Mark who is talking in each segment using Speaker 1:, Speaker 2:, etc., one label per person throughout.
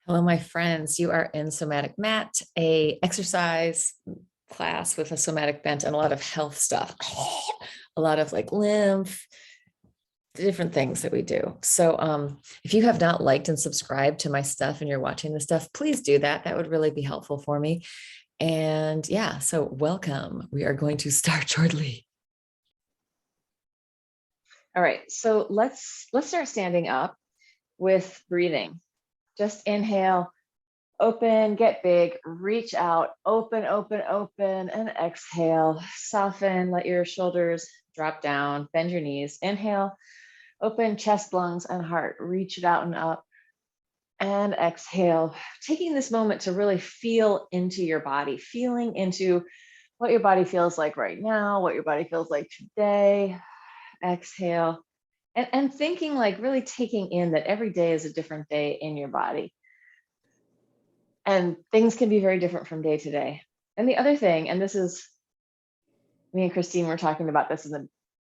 Speaker 1: Hello, my friends. You are in SoMATic Mat, a exercise class with a somatic bent and a lot of health stuff, a lot of like lymph, different things that we do. So if you have not liked and subscribed to my stuff and you're watching this stuff, please do that. That would really be helpful for me. And yeah, so welcome. We are going to start shortly. All right, so let's start standing up with breathing. Just inhale, open, get big, reach out, open, open, open, and exhale. Soften, let your shoulders drop down, bend your knees. Inhale, open chest, lungs, and heart. Reach it out and up. And exhale, taking this moment to really feel into your body, feeling into what your body feels like right now, what your body feels like today. Exhale. And thinking, like, really taking in that every day is a different day in your body. And things can be very different from day to day. And the other thing, and this is, me and Christine were talking about this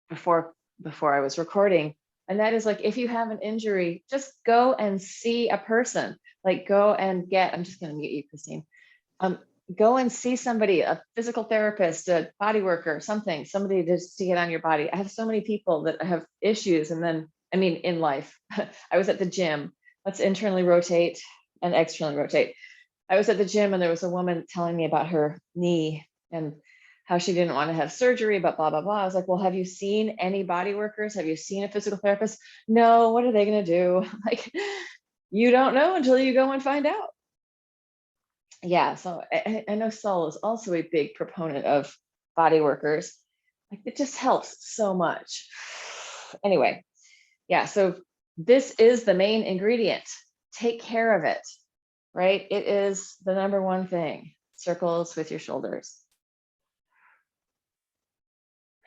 Speaker 1: before I was recording, and that is, like, if you have an injury, just go and see a person. Like, go and get, I'm just going to mute you, Christine. Go and see somebody, a physical therapist, a body worker, somebody just to get on your body. I have so many people that have issues, and then, I mean, in life, I was at the gym. Let's internally rotate and externally rotate. I was at the gym and there was a woman telling me about her knee and how she didn't want to have surgery, but blah, blah, blah. I was like, well, have you seen any body workers? Have you seen a physical therapist? No, what are they going to do? Like, you don't know until you go and find out. Yeah, so I know Saul is also a big proponent of body workers. Like, it just helps so much. Anyway, yeah, so this is the main ingredient. Take care of it, right? It is the number one thing. Circles with your shoulders.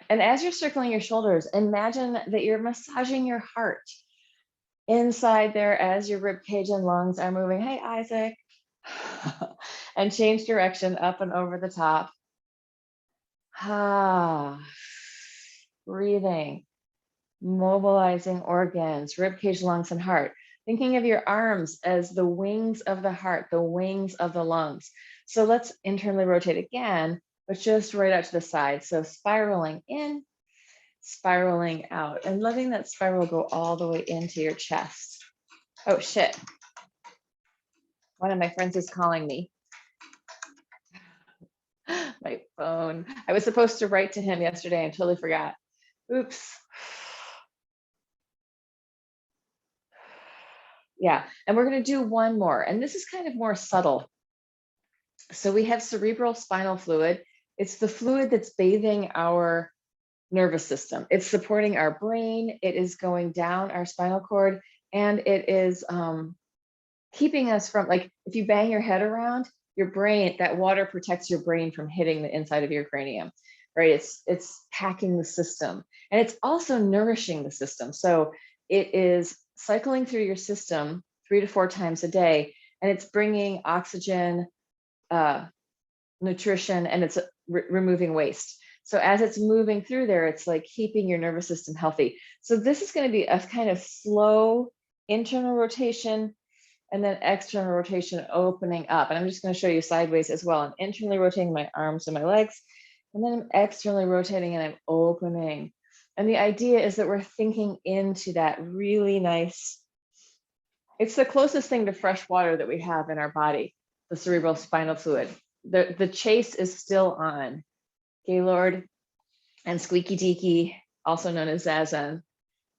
Speaker 1: And as you're circling your shoulders, imagine that you're massaging your heart inside there as your rib cage and lungs are moving. Hey, Isaac. And change direction up and over the top. Breathing, mobilizing organs, rib cage, lungs, and heart. Thinking of your arms as the wings of the heart, the wings of the lungs. So let's internally rotate again, but just right out to the side. So spiraling in, spiraling out, and letting that spiral go all the way into your chest. Oh, shit. One of my friends is calling me. My phone. I was supposed to write to him yesterday and totally forgot. Oops. Yeah, and we're going to do one more, and this is kind of more subtle. So we have cerebral spinal fluid. It's the fluid that's bathing our nervous system. It's supporting our brain. It is going down our spinal cord, and it is keeping us from, like, if you bang your head around, your brain, that water protects your brain from hitting the inside of your cranium, right? It's packing the system, and it's also nourishing the system. So it is cycling through your system 3 to 4 times a day, and it's bringing oxygen, nutrition, and it's removing waste. So as it's moving through there, it's like keeping your nervous system healthy. So this is going to be a kind of slow internal rotation, and then external rotation, opening up. And I'm just going to show you sideways as well. I'm internally rotating my arms and my legs, and then I'm externally rotating and I'm opening. And the idea is that we're thinking into that really nice, it's the closest thing to fresh water that we have in our body, the cerebral spinal fluid. The chase is still on. Gaylord and Squeaky Deaky, also known as Zazen.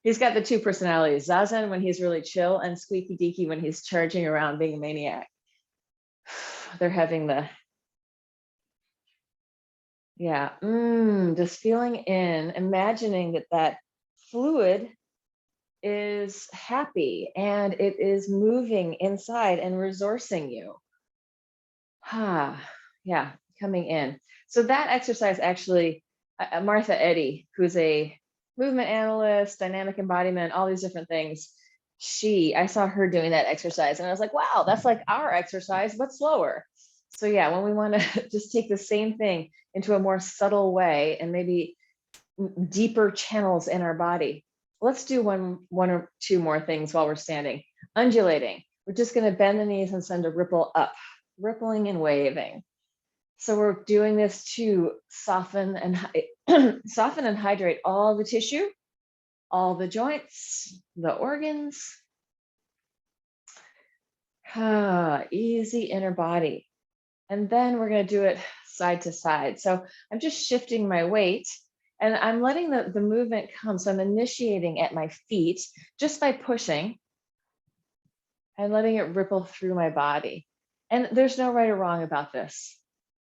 Speaker 1: He's got the 2 personalities, Zazen when he's really chill, and Squeaky Deaky when he's charging around being a maniac. They're having the, yeah, just feeling in, imagining that fluid is happy and it is moving inside and resourcing you. Yeah, coming in. So that exercise actually, Martha Eddy, who's a movement analyst, dynamic embodiment, all these different things, I saw her doing that exercise and I was like, wow, that's like our exercise, but slower. So yeah, when we want to just take the same thing into a more subtle way and maybe deeper channels in our body, let's do one or two more things while we're standing. Undulating. We're just going to bend the knees and send a ripple up, rippling and waving. So we're doing this to soften and soften and hydrate all the tissue, all the joints, the organs. Easy inner body. And then we're going to do it side to side. So I'm just shifting my weight and I'm letting the movement come. So I'm initiating at my feet just by pushing and letting it ripple through my body. And there's no right or wrong about this.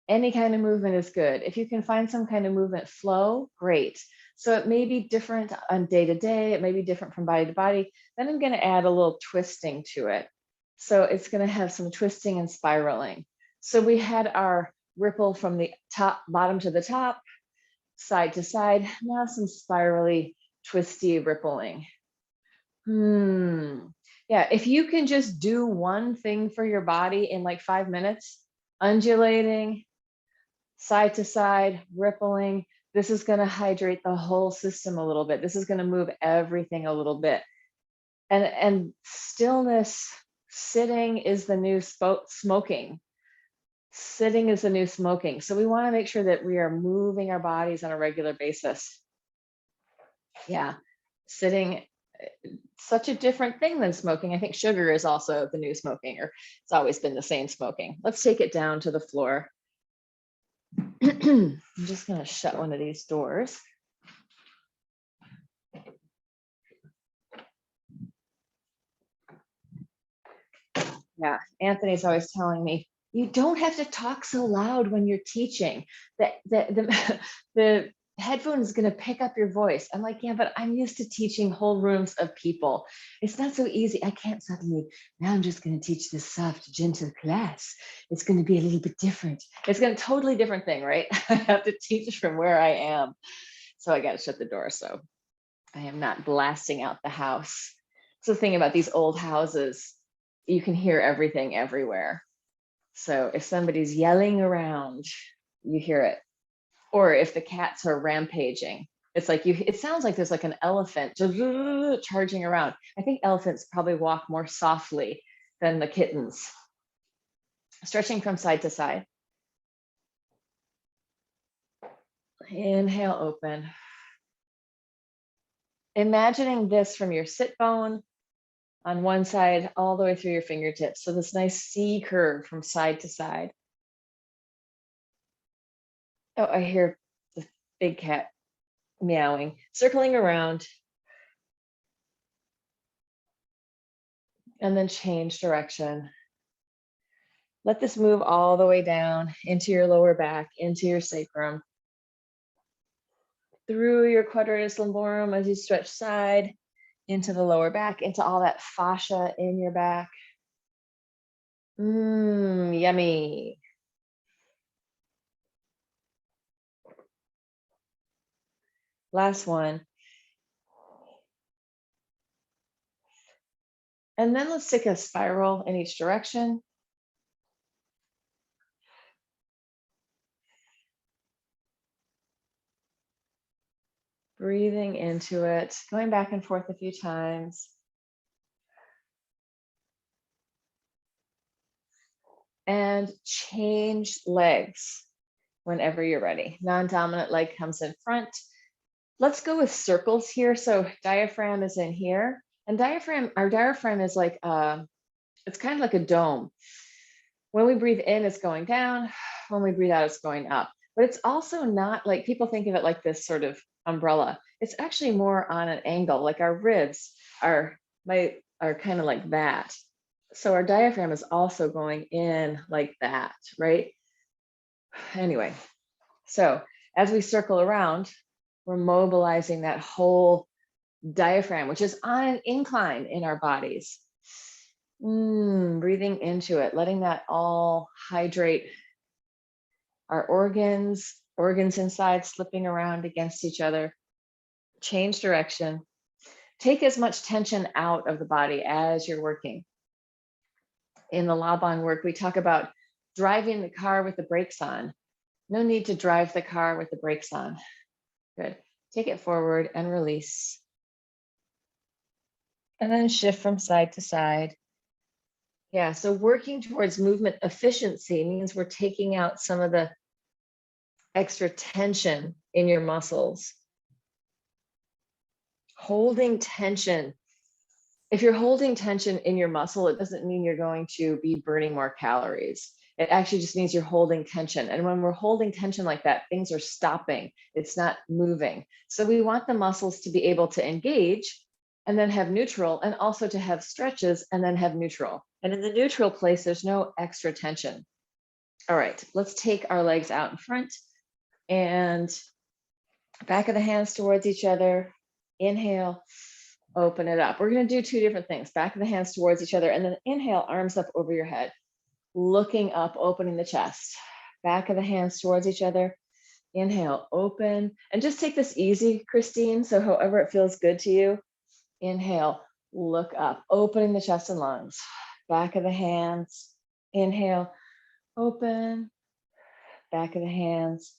Speaker 1: Any kind of movement is good. If you can find some kind of movement flow, great. So it may be different on day to day. It may be different from body to body. Then I'm going to add a little twisting to it. So it's going to have some twisting and spiraling. So we had our ripple from the top, bottom to the top, side to side. Now some spirally, twisty rippling. Yeah, if you can just do one thing for your body in like 5 minutes, undulating, side to side, rippling, this is going to hydrate the whole system a little bit. This is going to move everything a little bit. And stillness, sitting is the new smoking. Sitting is the new smoking. So we want to make sure that we are moving our bodies on a regular basis. Yeah, sitting, such a different thing than smoking. I think sugar is also the new smoking, or it's always been the same smoking. Let's take it down to the floor. I'm just going to shut one of these doors. Yeah, Anthony's always telling me, you don't have to talk so loud when you're teaching. The headphone is going to pick up your voice. I'm like, yeah, but I'm used to teaching whole rooms of people. It's not so easy. I can't suddenly, now I'm just going to teach this soft, gentle class. It's going to be a little bit different. It's going to totally different thing, right? I have to teach from where I am. So I got to shut the door. So I am not blasting out the house. So the thing about these old houses, you can hear everything everywhere. So if somebody's yelling around, you hear it. Or if the cats are rampaging, it's like it sounds like there's like an elephant charging around. I think elephants probably walk more softly than the kittens. Stretching from side to side. Inhale, open. Imagining this from your sit bone on one side all the way through your fingertips. So this nice C curve from side to side. Oh, I hear the big cat meowing, circling around. And then change direction. Let this move all the way down into your lower back, into your sacrum. Through your quadratus lumborum as you stretch side, into the lower back, into all that fascia in your back. Yummy. Last one. And then let's take a spiral in each direction. Breathing into it, going back and forth a few times. And change legs whenever you're ready. Non-dominant leg comes in front. Let's go with circles here. So diaphragm is in here. And our diaphragm is like, it's kind of like a dome. When we breathe in, it's going down. When we breathe out, it's going up. But it's also not like, people think of it like this sort of umbrella. It's actually more on an angle, like our ribs are kind of like that. So our diaphragm is also going in like that, right? Anyway, so as we circle around, we're mobilizing that whole diaphragm, which is on an incline in our bodies. Breathing into it, letting that all hydrate our organs inside slipping around against each other. Change direction. Take as much tension out of the body as you're working. In the Laban work, we talk about driving the car with the brakes on. No need to drive the car with the brakes on. Good. Take it forward and release. And then shift from side to side. Yeah, so working towards movement efficiency means we're taking out some of the extra tension in your muscles. Holding tension. If you're holding tension in your muscle, it doesn't mean you're going to be burning more calories. It actually just means you're holding tension. And when we're holding tension like that, things are stopping. It's not moving. So we want the muscles to be able to engage and then have neutral, and also to have stretches and then have neutral. And in the neutral place, there's no extra tension. All right, let's take our legs out in front and back of the hands towards each other. Inhale, open it up. We're going to do two different things. Back of the hands towards each other, and then inhale, arms up over your head, looking up, opening the chest. Back of the hands towards each other. Inhale, open, and just take this easy, Christine. So however it feels good to you. Inhale, look up, opening the chest and lungs. Back of the hands. Inhale, open. Back of the hands.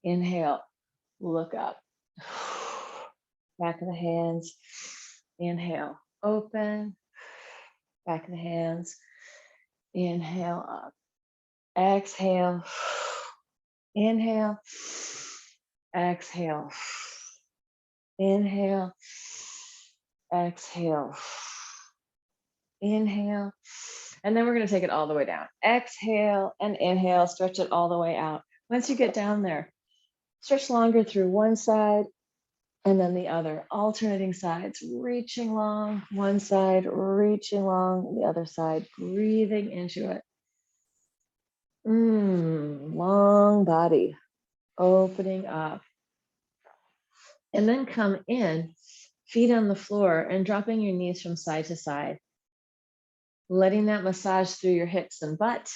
Speaker 1: Inhale, look up. Back of the hands. Inhale, open. Back of the hands. Inhale, up. Exhale. Inhale. Exhale. Inhale. Exhale. Inhale. And then we're going to take it all the way down. Exhale and inhale. Stretch it all the way out. Once you get down there, stretch longer through one side and then the other, alternating sides, reaching long, one side, reaching long, the other side, breathing into it. Long body, opening up. And then come in, feet on the floor, and dropping your knees from side to side. Letting that massage through your hips and butt.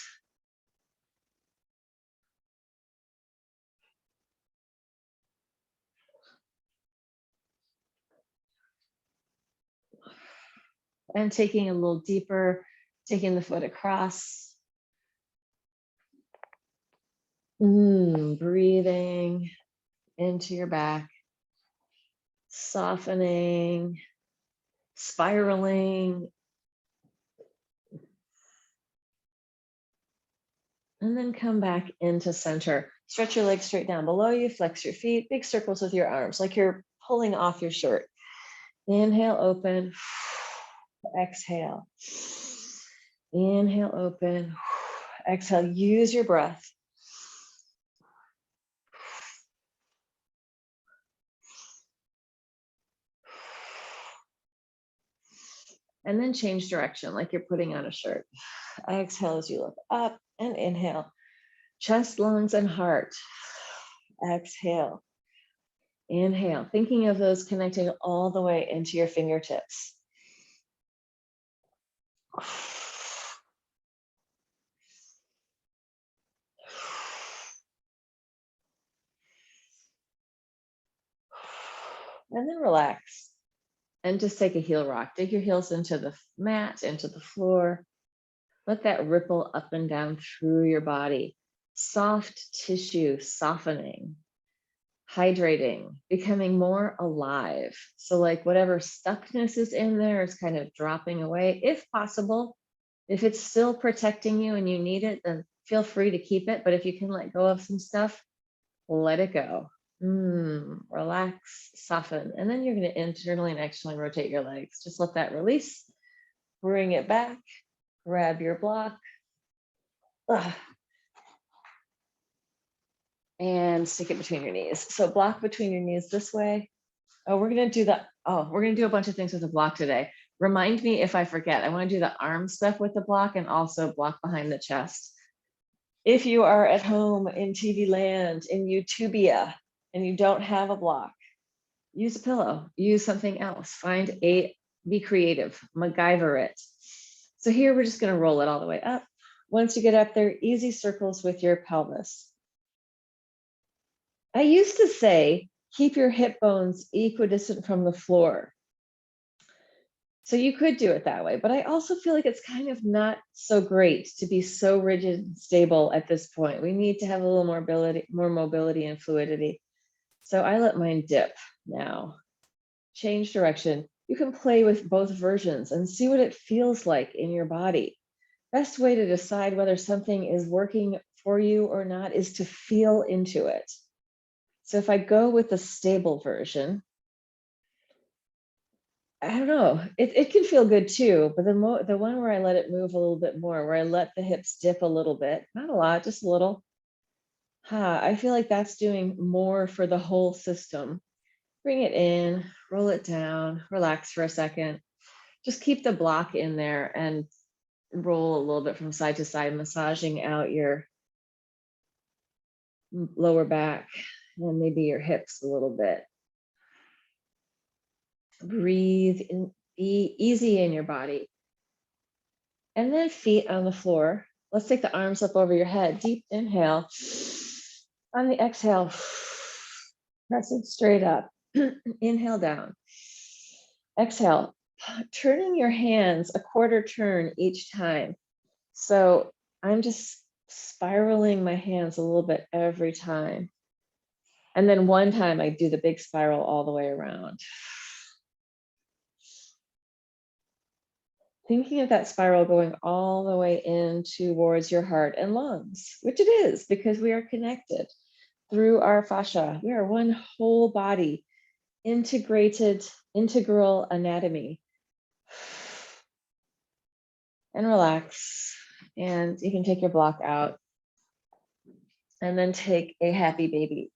Speaker 1: And taking a little deeper, taking the foot across. Breathing into your back. Softening, spiraling. And then come back into center. Stretch your legs straight down below you, flex your feet, big circles with your arms, like you're pulling off your shirt. Inhale, open. Exhale. Inhale, open. Exhale, use your breath. And then change direction, like you're putting on a shirt. Exhale as you look up, and inhale. Chest, lungs, and heart. Exhale. Inhale, thinking of those connecting all the way into your fingertips. And then relax. And just take a heel rock. Dig your heels into the mat, into the floor. Let that ripple up and down through your body. Soft tissue softening, hydrating, becoming more alive. So like whatever stuckness is in there is kind of dropping away, if possible. If it's still protecting you and you need it, then feel free to keep it. But if you can let go of some stuff, let it go. Relax, soften. And then you're going to internally and externally rotate your legs. Just let that release. Bring it back. Grab your block. And stick it between your knees. So block between your knees this way. We're going to do a bunch of things with the block today. Remind me if I forget. I want to do the arm stuff with the block and also block behind the chest. If you are at home in TV land, in Utopia, and you don't have a block, use a pillow, use something else, be creative, MacGyver it. So here we're just going to roll it all the way up. Once you get up there, easy circles with your pelvis. I used to say, keep your hip bones equidistant from the floor. So you could do it that way, but I also feel like it's kind of not so great to be so rigid and stable at this point. We need to have a little more mobility and fluidity. So I let mine dip now. Change direction. You can play with both versions and see what it feels like in your body. best way to decide whether something is working for you or not is to feel into it. So if I go with the stable version, I don't know, it can feel good too, but the one where I let it move a little bit more, where I let the hips dip a little bit, not a lot, just a little, I feel like that's doing more for the whole system. Bring it in, roll it down, relax for a second. Just keep the block in there and roll a little bit from side to side, massaging out your lower back and maybe your hips a little bit. Breathe in, be easy in your body. And then feet on the floor. Let's take the arms up over your head. Deep inhale. On the exhale, press it straight up. Inhale down. Exhale, turning your hands a quarter turn each time. So I'm just spiraling my hands a little bit every time. And then one time I do the big spiral all the way around. Thinking of that spiral going all the way in towards your heart and lungs, which it is because we are connected through our fascia. We are one whole body, integrated, integral anatomy. And relax. And you can take your block out and then take a happy baby.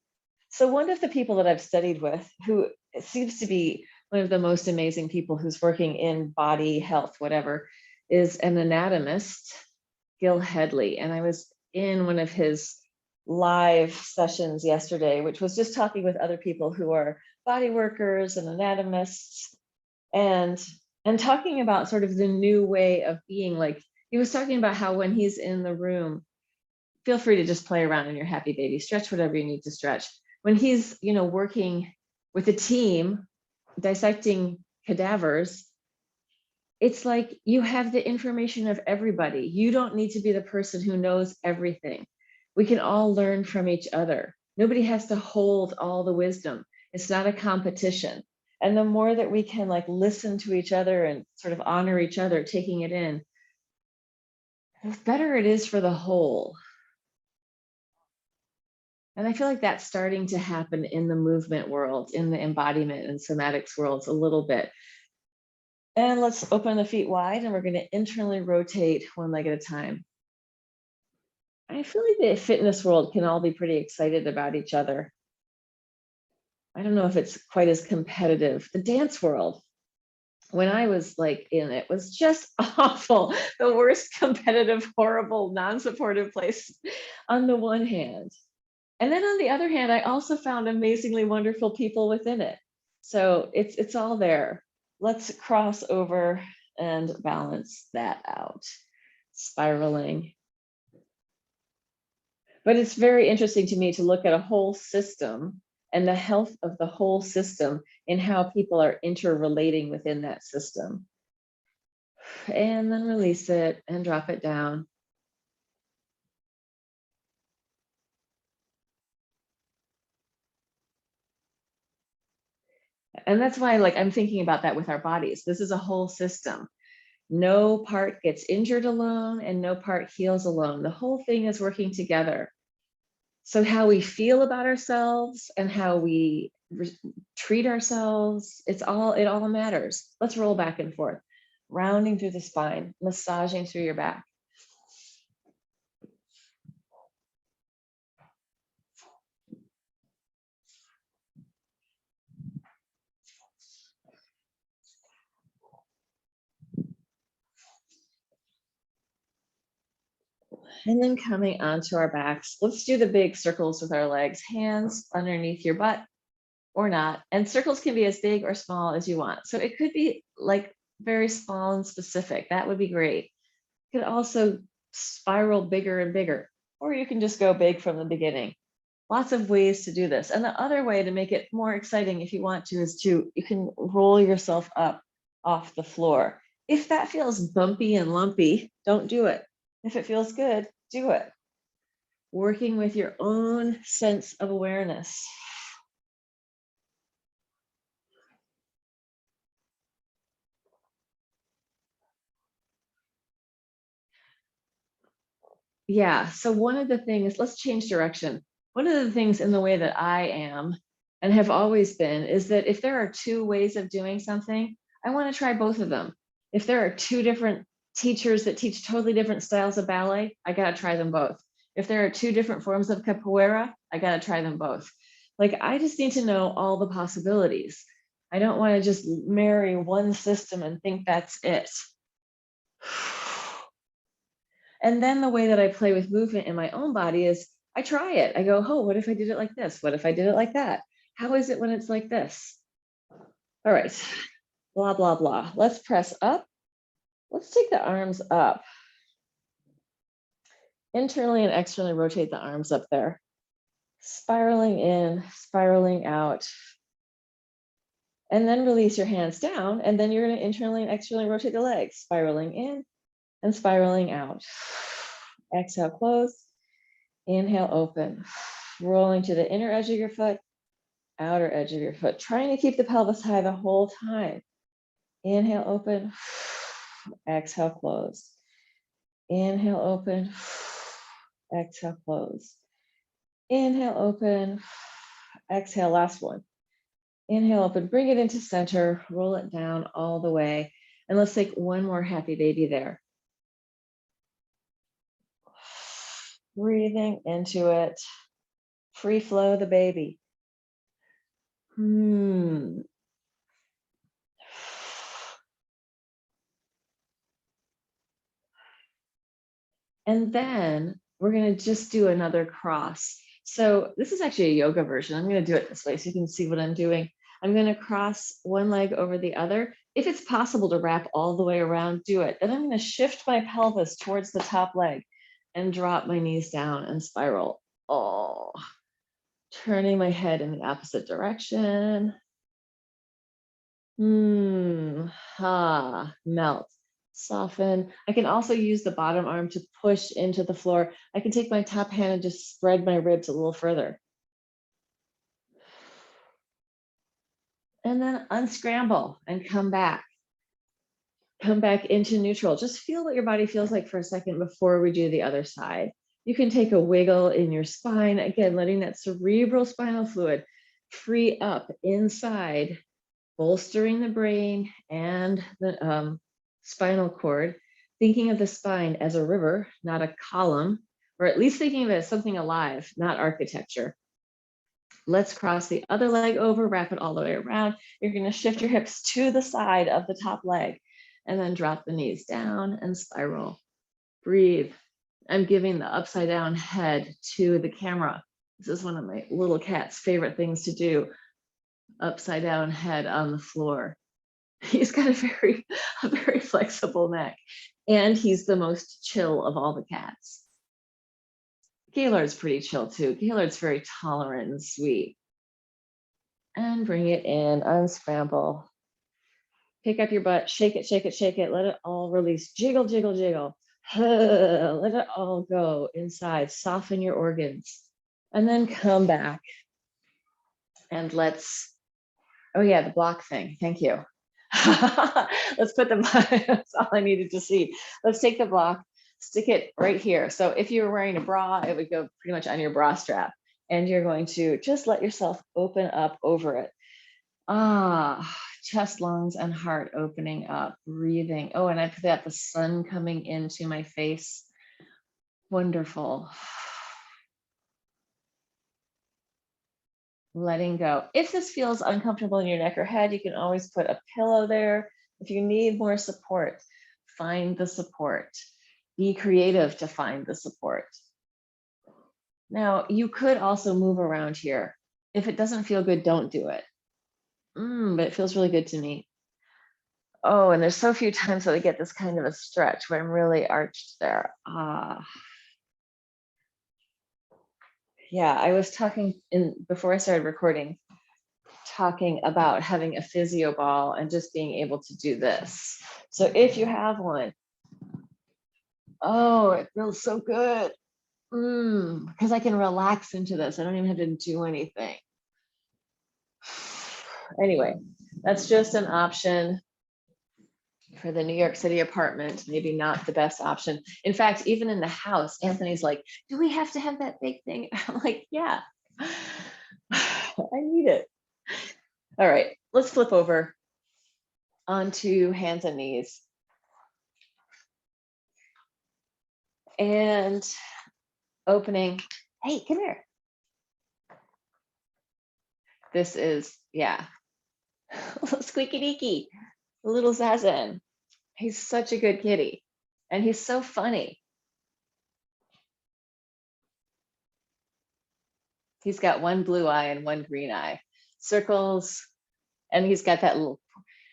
Speaker 1: So one of the people that I've studied with, who seems to be one of the most amazing people who's working in body health, whatever, is an anatomist, Gil Headley. And I was in one of his live sessions yesterday, which was just talking with other people who are body workers and anatomists, and talking about sort of the new way of being. Like, he was talking about how when he's in the room, feel free to just play around in your happy baby, stretch whatever you need to stretch. When he's, working with a team, dissecting cadavers, it's like you have the information of everybody. You don't need to be the person who knows everything. We can all learn from each other. Nobody has to hold all the wisdom. It's not a competition. And the more that we can listen to each other and sort of honor each other, taking it in, the better it is for the whole. And I feel like that's starting to happen in the movement world, in the embodiment and somatics worlds a little bit. And let's open the feet wide, and we're going to internally rotate one leg at a time. I feel like the fitness world can all be pretty excited about each other. I don't know if it's quite as competitive. The dance world, when I was in it, was just awful. The worst competitive, horrible, non-supportive place on the one hand. And then on the other hand, I also found amazingly wonderful people within it. So it's all there. Let's cross over and balance that out. Spiraling. But it's very interesting to me to look at a whole system and the health of the whole system and how people are interrelating within that system. And then release it and drop it down. And that's why I'm thinking about that with our bodies. This is a whole system. No part gets injured alone and no part heals alone. The whole thing is working together. So how we feel about ourselves and how we treat ourselves, it all matters. Let's roll back and forth, rounding through the spine, massaging through your back. And then coming onto our backs, let's do the big circles with our legs, hands underneath your butt or not. And circles can be as big or small as you want. So it could be very small and specific. That would be great. You could also spiral bigger and bigger, or you can just go big from the beginning. Lots of ways to do this. And the other way to make it more exciting, if you want to, is you can roll yourself up off the floor. If that feels bumpy and lumpy, don't do it. If it feels good, do it. Working with your own sense of awareness. yeah, so one of the things, let's change direction. One of the things in the way that I am and have always been is that if there are two ways of doing something, I want to try both of them. If there are two different teachers that teach totally different styles of ballet, I got to try them both. If there are two different forms of capoeira, I got to try them both. Like, I just need to know all the possibilities. I don't want to just marry one system and think that's it. And then the way that I play with movement in my own body is I try it. I go, oh, what if I did it like this? What if I did it like that? How is it when it's like this? All right, blah, blah, blah. Let's press up. Let's take the arms up. Internally and externally rotate the arms up there. Spiraling in, spiraling out. And then release your hands down. And then you're going to internally and externally rotate the legs, spiraling in and spiraling out. Exhale, close. Inhale, open. Rolling to the inner edge of your foot, outer edge of your foot. Trying to keep the pelvis high the whole time. Inhale, open. Exhale, close. Inhale, open. Exhale, close. Inhale, open. Exhale, last one. Inhale, open. Bring it into center. Roll it down all the way. And let's take one more happy baby there. Breathing into it. Free flow the baby. And then we're going to just do another cross. So this is actually a yoga version. I'm going to do it this way so you can see what I'm doing. I'm going to cross one leg over the other. If it's possible to wrap all the way around, do it. Then I'm going to shift my pelvis towards the top leg and drop my knees down and spiral. Oh, turning my head in the opposite direction. Melt, soften. I can also use the bottom arm to push into the floor. I can take my top hand and just spread my ribs a little further. And then unscramble and come back. Come back into neutral. Just feel what your body feels like for a second before we do the other side. You can take a wiggle in your spine. Again, letting that cerebral spinal fluid free up inside, bolstering the brain and the spinal cord, thinking of the spine as a river, not a column, or at least thinking of it as something alive, not architecture. Let's cross the other leg over, wrap it all the way around. You're going to shift your hips to the side of the top leg and then drop the knees down and spiral. Breathe. I'm giving the upside down head to the camera. This is one of my little cat's favorite things to do. Upside down head on the floor. He's got a very flexible neck, and he's the most chill of all the cats. Gaylord's pretty chill too. Gaylord's very tolerant and sweet. And bring it in, unscramble. Pick up your butt, shake it, shake it, shake it. Let it all release. Jiggle, jiggle, jiggle. Let it all go inside. Soften your organs. And then come back. And let's, oh yeah, the block thing. Thank you. Let's put the, that's all I needed to see. Let's take the block, stick it right here. So if you were wearing a bra, it would go pretty much on your bra strap. And you're going to just let yourself open up over it. Chest, lungs, and heart opening up, breathing. Oh, and I've got the sun coming into my face. Wonderful. Letting go. If this feels uncomfortable in your neck or head, you can always put a pillow there. If you need more support, find the support. Be creative to find the support. Now, you could also move around here. If it doesn't feel good, don't do it. But it feels really good to me. Oh, and there's so few times that I get this kind of a stretch where I'm really arched there. Yeah, I was talking before I started recording, talking about having a physio ball and just being able to do this. So if you have one, oh, it feels so good. Because I can relax into this. I don't even have to do anything. Anyway, that's just an option. For the New York City apartment, maybe not the best option. In fact, even in the house, Anthony's like, do we have to have that big thing? I'm like, yeah, I need it. All right, let's flip over onto hands and knees. And opening, hey, come here. This is, yeah, squeaky deaky, little Zazen. He's such a good kitty. And he's so funny. He's got one blue eye and one green eye. Circles, and he's got that little,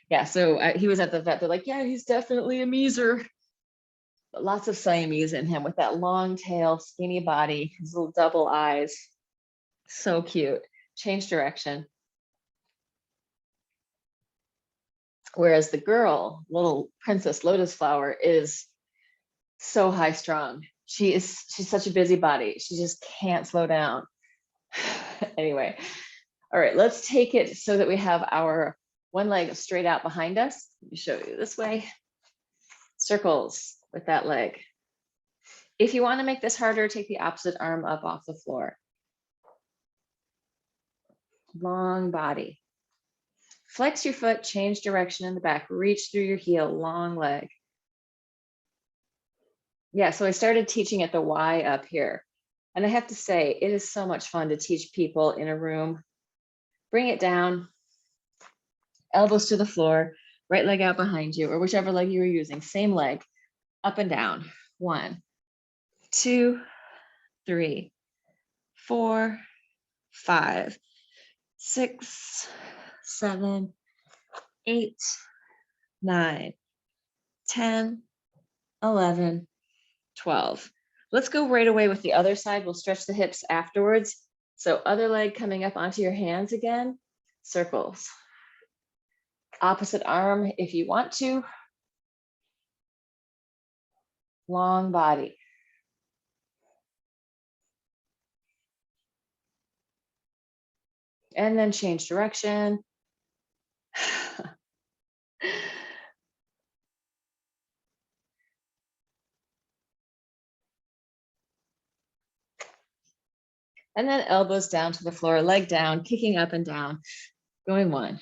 Speaker 1: yeah, so he was at the vet. They're like, yeah, he's definitely a measer. But lots of Siamese in him with that long tail, skinny body, his little double eyes. So cute. Change direction. Whereas the girl, little Princess Lotus Flower, is so high strung. She's such a busybody. She just can't slow down. Anyway, all right, let's take it so that we have our one leg straight out behind us. Let me show you this way. Circles with that leg. If you want to make this harder, take the opposite arm up off the floor. Long body. Flex your foot, change direction in the back, reach through your heel, long leg. Yeah, so I started teaching at the Y up here. And I have to say, it is so much fun to teach people in a room. Bring it down, elbows to the floor, right leg out behind you, or whichever leg you were using, same leg, up and down. 1, 2, 3, 4, 5, 6, 7, 8, 9, 10, 11, 12. Let's go right away with the other side. We'll stretch the hips afterwards. So other leg coming up onto your hands again, circles. Opposite arm if you want to. Long body. And then change direction. And then elbows down to the floor, leg down, kicking up and down. Going 1,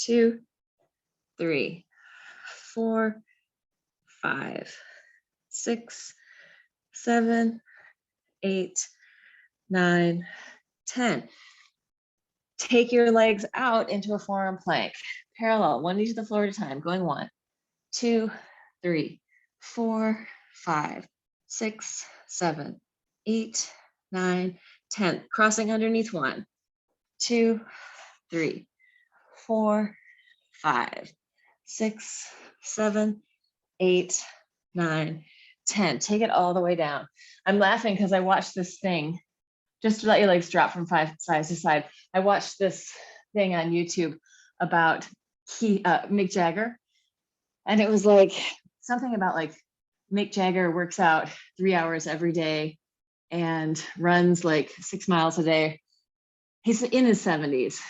Speaker 1: 2, 3, 4, 5, 6, 7, 8, 9, 10. Take your legs out into a forearm plank. Parallel, one knee to the floor at a time. Going 1, 2, 3, 4, 5, 6, 7, 8, 9, 10. Crossing underneath 1, 2, 3, 4, 5, 6, 7, 8, 9, 10. Take it all the way down. I'm laughing because I watched this thing, just to let your legs drop from side to side. I watched this thing on YouTube about Mick Jagger. And it was like something about like Mick Jagger works out 3 hours every day and runs like 6 miles a day. He's in his 70s.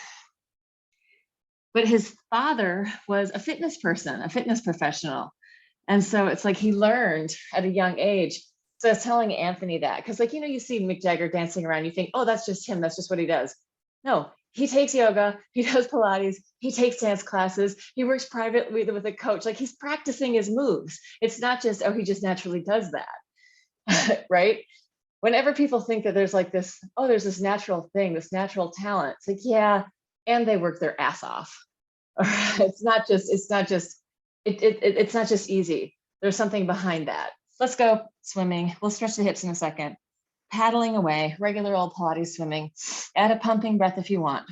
Speaker 1: But his father was a fitness person, a fitness professional. And so it's like he learned at a young age. So I was telling Anthony that, because like, you know, you see Mick Jagger dancing around, you think, oh, that's just him. That's just what he does. No, he takes yoga, he does Pilates, he takes dance classes, he works privately with a coach. Like he's practicing his moves. It's not just, oh, he just naturally does that, right? Whenever people think that there's like this, oh, there's this natural thing, this natural talent, it's like, yeah, and they work their ass off. It's not just easy. There's something behind that. Let's go swimming. We'll stretch the hips in a second. Paddling away, regular old Pilates swimming. Add a pumping breath if you want.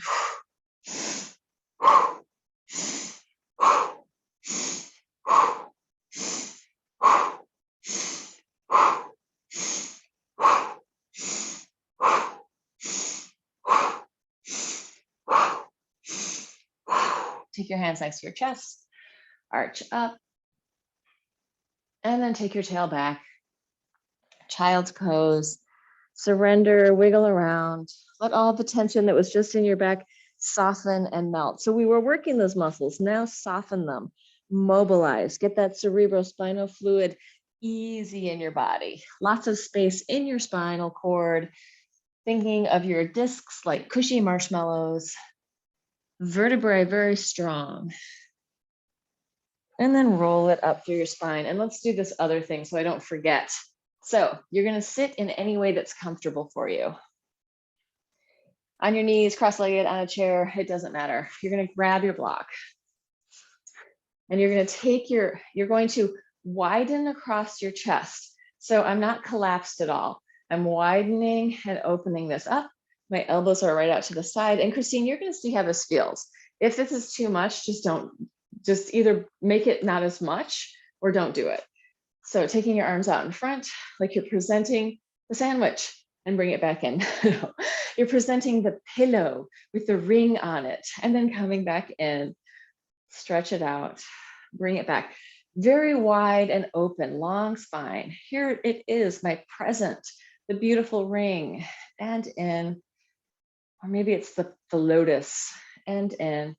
Speaker 1: Take your hands next to your chest, arch up, and then take your tail back. Child's pose. Surrender, wiggle around. Let all the tension that was just in your back soften and melt. So we were working those muscles, now soften them. mobilize, get that cerebral spinal fluid easy in your body. Lots of space in your spinal cord, thinking of your discs like cushy marshmallows, vertebrae very strong. And then roll it up through your spine. And let's do this other thing so I don't forget. So you're going to sit in any way that's comfortable for you. On your knees, cross-legged, on a chair, it doesn't matter. You're going to grab your block. And you're going to take you're going to widen across your chest. So I'm not collapsed at all. I'm widening and opening this up. My elbows are right out to the side. And Christine, you're going to see how this feels. If this is too much, just either make it not as much or don't do it. So taking your arms out in front, like you're presenting the sandwich, and bring it back in. You're presenting the pillow with the ring on it, and then coming back in, stretch it out, bring it back. Very wide and open, long spine. Here it is, my present, the beautiful ring, and in, or maybe it's the lotus, and in,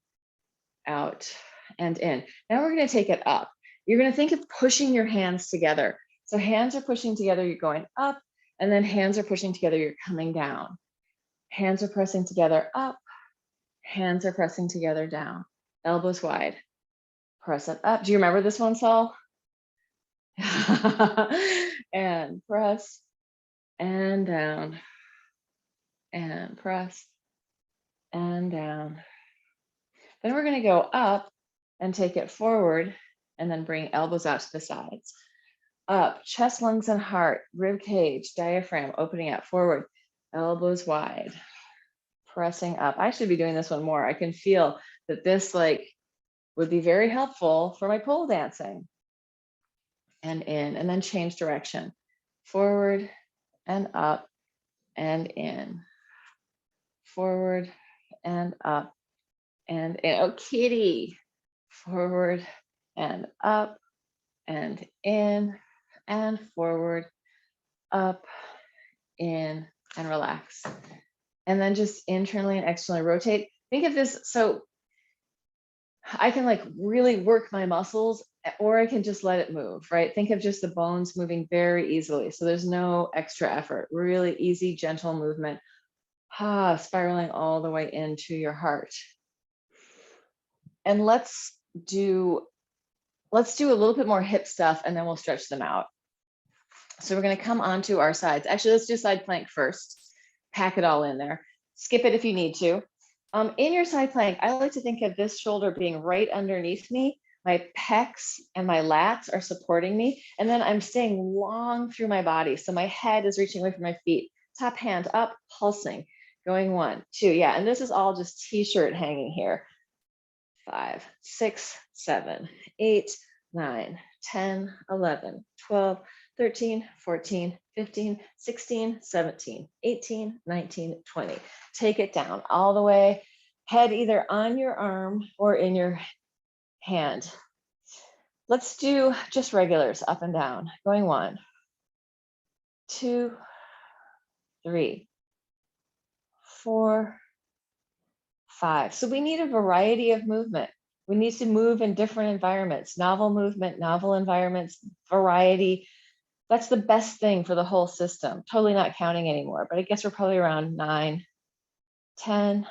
Speaker 1: out, and in. Now we're going to take it up. You're going to think of pushing your hands together. So hands are pushing together, you're going up, and then hands are pushing together, you're coming down. Hands are pressing together up, hands are pressing together down. Elbows wide, press it up. Do you remember this one, Saul? And press, and down, and press, and down. Then we're going to go up and take it forward, and then bring elbows out to the sides. Up, chest, lungs, and heart, rib cage, diaphragm, opening out forward, elbows wide, pressing up. I should be doing this one more. I can feel that this would be very helpful for my pole dancing. And in, and then change direction, forward and up and in, forward and up and in. Oh, kitty, forward and up and in, and forward, up, in, and relax. And then just internally and externally rotate. Think of this, so I can really work my muscles, or I can just let it move, right? Think of just the bones moving very easily. So there's no extra effort, really easy, gentle movement, spiraling all the way into your heart. And let's do a little bit more hip stuff, and then we'll stretch them out. So we're going to come onto our sides. Actually, let's do side plank first. Pack it all in there. Skip it if you need to. In your side plank, I like to think of this shoulder being right underneath me. My pecs and my lats are supporting me. And then I'm staying long through my body. So my head is reaching away from my feet. Top hand up, pulsing. Going 1, 2. Yeah, and this is all just t-shirt hanging here. 5, 6, 7, 8, 9, 10, 11, 12, 13, 14, 15, 16, 17, 18, 19, 20. Take it down all the way. Head either on your arm or in your hand. Let's do just regulars up and down. Going 1, 2, 3, 4, 5. So we need a variety of movement. We need to move in different environments, novel movement, novel environments, variety. That's the best thing for the whole system. Totally not counting anymore, but I guess we're probably around 9, 10,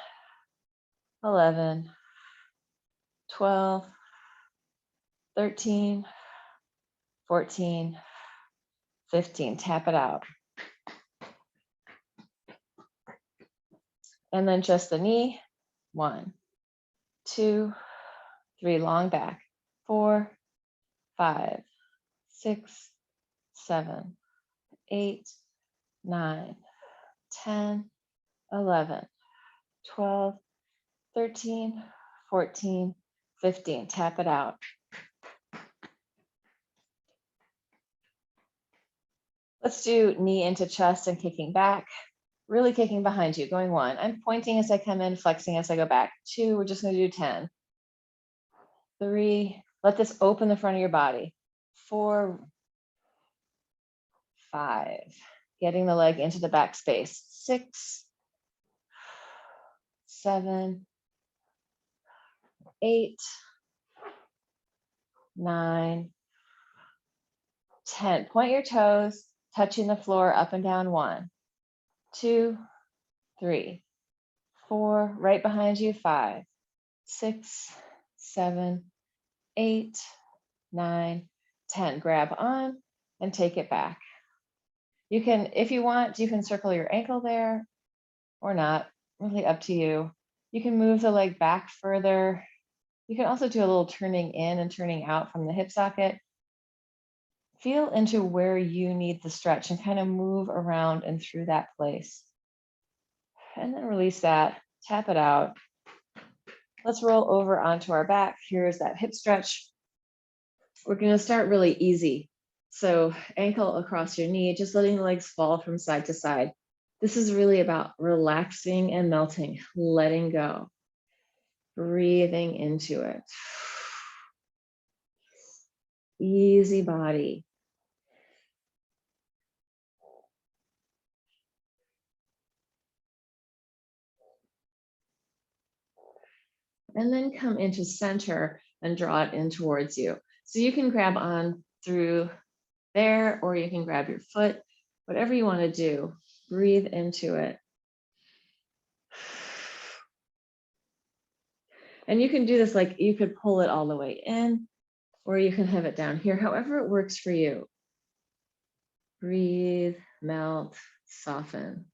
Speaker 1: 11, 12, 13, 14, 15. Tap it out. And then just the knee. 1, 2, 3, long back. 4, 5, 6, 7, 8, 9, 10, 11, 12, 13, 14, 15. Tap it out. Let's do knee into chest and kicking back. Really kicking behind you. Going 1. I'm pointing as I come in, flexing as I go back. 2, we're just going to do 10. 3, let this open the front of your body. 4, 5, getting the leg into the back space. 6, 7, 8, 9, 10. Point your toes, touching the floor up and down. 1, 2, 3, 4. Right behind you. 5, 6, 7, 8, 9, 10. Grab on and take it back. You can, if you want, you can circle your ankle there or not, really up to you. You can move the leg back further. You can also do a little turning in and turning out from the hip socket. Feel into where you need the stretch and kind of move around and through that place. And then release that, tap it out. Let's roll over onto our back. Here's that hip stretch. We're going to start really easy. So ankle across your knee, just letting the legs fall from side to side. This is really about relaxing and melting, letting go, breathing into it. Easy body. And then come into center and draw it in towards you. So you can grab on through there, or you can grab your foot, whatever you want to do. Breathe into it. And you can do this like you could pull it all the way in, or you can have it down here, however it works for you. Breathe, melt, soften.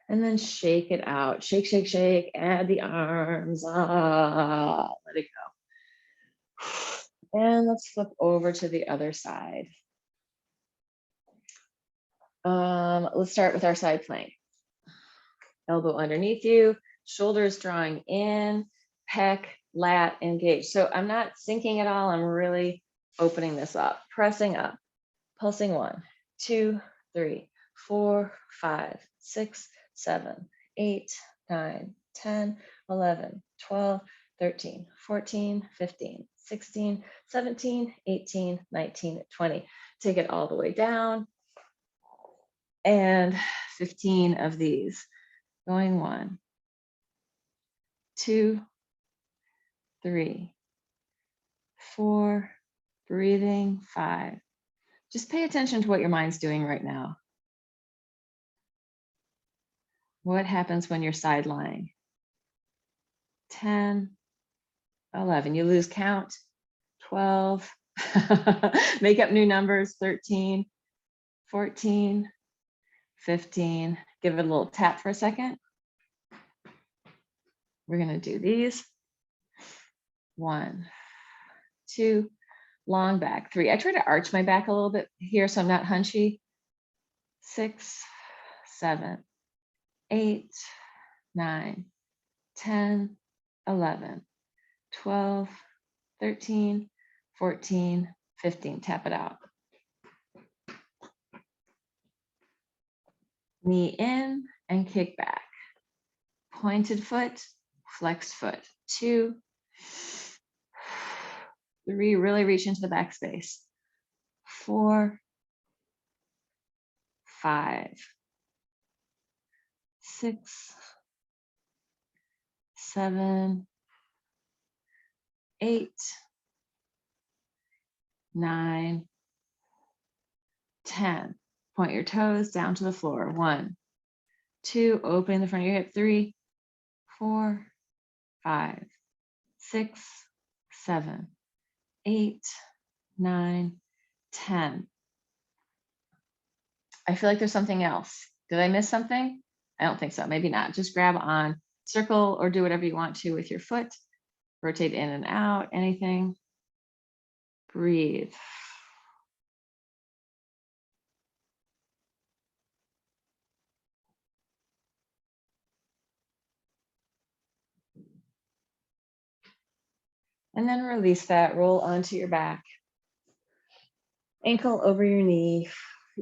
Speaker 1: And then shake it out. Shake, shake, shake. Add the arms. Let it go. And let's flip over to the other side. Let's start with our side plank. Elbow underneath you, shoulders drawing in, pec, lat, engage. So I'm not sinking at all. I'm really opening this up, pressing up, pulsing 1, 2, 3, 4, 5, 6, 7, 8, 9, 10, 11, 12, 13, 14, 15, 16, 17, 18, 19, 20. Take it all the way down. And 15 of these. Going 1, 2, 3, 4, breathing 5. Just pay attention to what your mind's doing right now. What happens when you're side lying? 10, 11. You lose count. 12. Make up new numbers. 13, 14, 15. Give it a little tap for a second. We're going to do these. 1, 2, long back. 3. I try to arch my back a little bit here so I'm not hunchy. 6, 7, 8, 9, 10, 11, 12, 13, 14, 15. Tap it out. Knee in and kick back. Pointed foot, flexed foot. 2, 3, really reach into the back space. 4, 5, 6, 7, 8, 9, 10. Point your toes down to the floor. 1, 2, open the front of your hip. 3, 4, 5, 6, 7, 8, 9, 10. I feel like there's something else. Did I miss something? I don't think so. Maybe not. Just grab on, circle, or do whatever you want to with your foot. Rotate in and out, anything. Breathe. And then release that, roll onto your back. Ankle over your knee,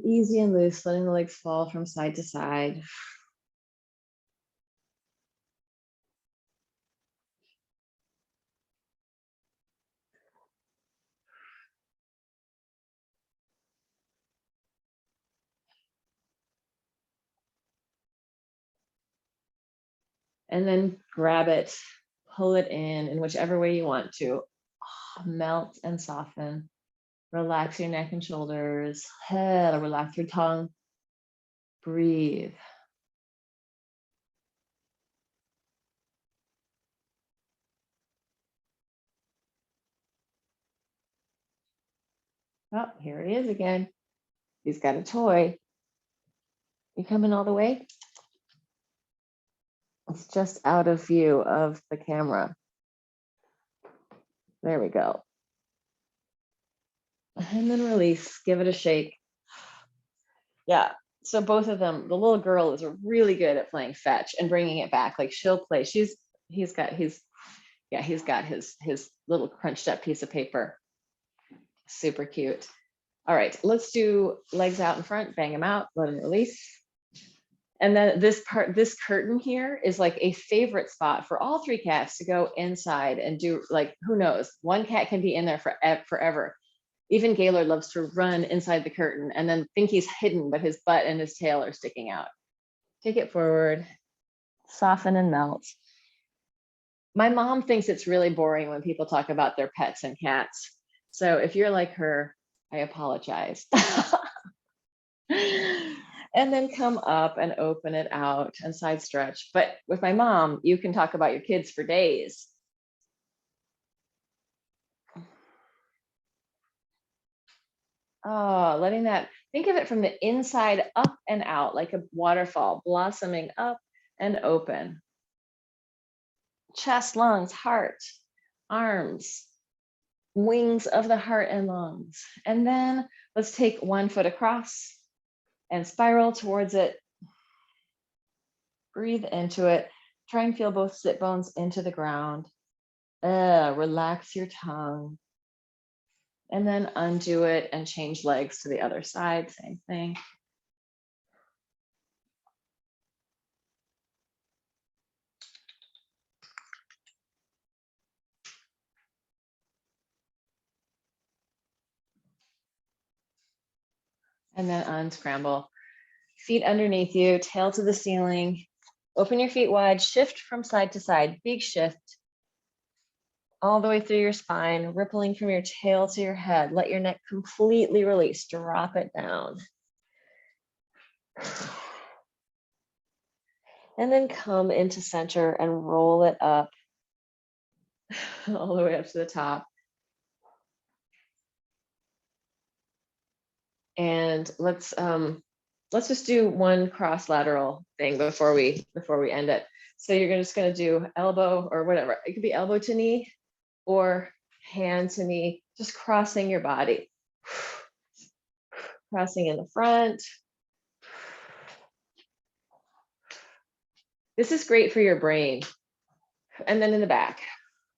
Speaker 1: easy and loose, letting the legs fall from side to side. And then grab it, pull it in whichever way you want to. Melt and soften. Relax your neck and shoulders. Head, relax your tongue. Breathe. Oh, here he is again. He's got a toy. You coming all the way? It's just out of view of the camera. There we go. And then release, give it a shake. Yeah, so both of them, the little girl is really good at playing fetch and bringing it back. Like she'll play, he's got his little crunched up piece of paper. Super cute. All right, let's do legs out in front, bang them out, let them release. And then this curtain here is like a favorite spot for all three cats to go inside and do, like, who knows, one cat can be in there forever. Even Gaylord loves to run inside the curtain and then think he's hidden, but his butt and his tail are sticking out. Take it forward, soften and melt. My mom thinks it's really boring when people talk about their pets and cats. So if you're like her, I apologize. And then come up and open it out and side stretch. But with my mom, you can talk about your kids for days. Oh, letting that, think of it from the inside up and out, like a waterfall, blossoming up and open. Chest, lungs, heart, arms, wings of the heart and lungs. And then let's take one foot across and spiral towards it. Breathe into it. Try and feel both sit bones into the ground. Relax your tongue. And then undo it and change legs to the other side, same thing. And then unscramble. Feet underneath you, tail to the ceiling. Open your feet wide, shift from side to side, big shift. All the way through your spine, rippling from your tail to your head. Let your neck completely release, drop it down. And then come into center and roll it up all the way up to the top. And let's just do one cross lateral thing before we end it. So you're just gonna do elbow or whatever. It could be elbow to knee or hand to knee, just crossing your body. Crossing in the front. This is great for your brain. And then in the back,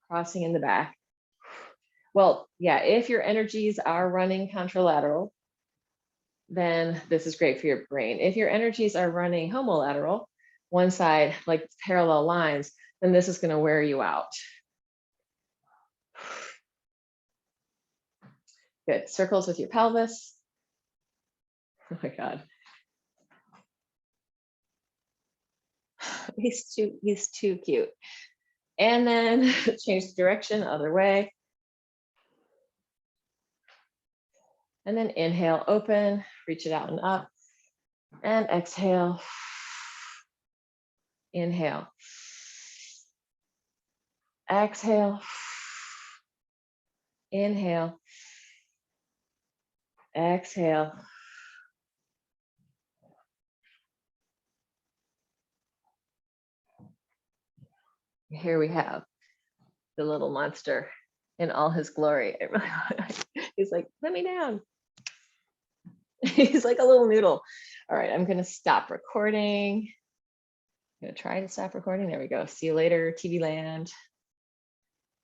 Speaker 1: crossing in the back. Well, yeah, if your energies are running contralateral, then this is great for your brain. If your energies are running homolateral, one side, like parallel lines, then this is going to wear you out. Good. Circles with your pelvis. Oh my God. He's too cute. And then change the direction, other way. And then inhale, open, reach it out and up. And exhale. Inhale. Exhale. Inhale. Exhale. Here we have the little monster in all his glory. He's like, let me down. He's like a little noodle. All right, I'm going to stop recording. I'm going to try to stop recording. There we go. See you later, TV land.